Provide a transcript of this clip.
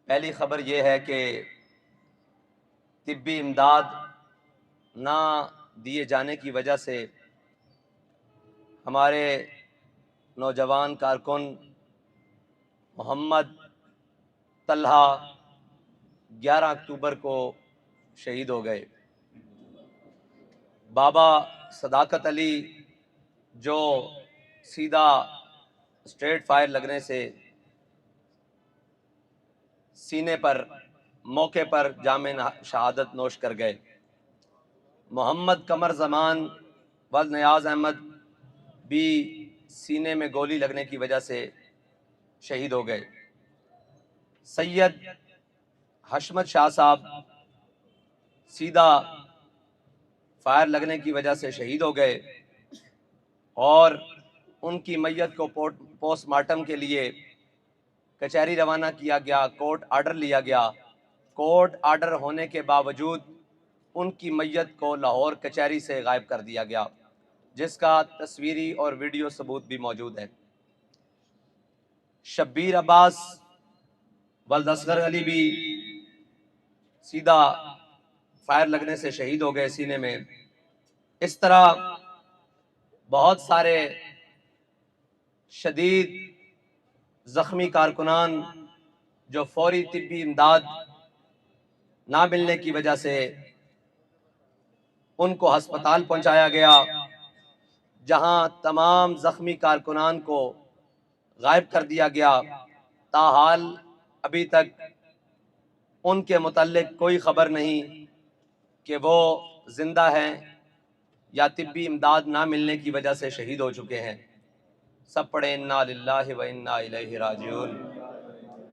پہلی خبر یہ ہے کہ طبی امداد نہ دیے جانے کی وجہ سے ہمارے نوجوان کارکن محمد طلحہ 11 اکتوبر کو شہید ہو گئے۔ بابا صداقت علی جو سیدھا اسٹریٹ فائر لگنے سے سینے پر موقع پر جام شہادت نوش کر گئے۔ محمد قمر زمان و نیاز احمد بھی سینے میں گولی لگنے کی وجہ سے شہید ہو گئے۔ سید حشمت شاہ صاحب سیدھا فائر لگنے کی وجہ سے شہید ہو گئے اور ان کی میت کو پوسٹ مارٹم کے لیے کچہری روانہ کیا گیا، کورٹ آرڈر لیا گیا۔ کورٹ آرڈر ہونے کے باوجود ان کی میت کو لاہور کچہری سے غائب کر دیا گیا، جس کا تصویری اور ویڈیو ثبوت بھی موجود ہے۔ شبیر عباس ولد اصغر علی بھی سیدھا فائر لگنے سے شہید ہو گئے سینے میں۔ اس طرح بہت سارے شدید زخمی کارکنان جو فوری طبی امداد نہ ملنے کی وجہ سے ان کو ہسپتال پہنچایا گیا، جہاں تمام زخمی کارکنان کو غائب کر دیا گیا۔ تاحال ابھی تک ان کے متعلق کوئی خبر نہیں کہ وہ زندہ ہیں یا طبی امداد نہ ملنے کی وجہ سے شہید ہو چکے ہیں۔ سب پڑھیں انا للہ و انا الیہ راجعون۔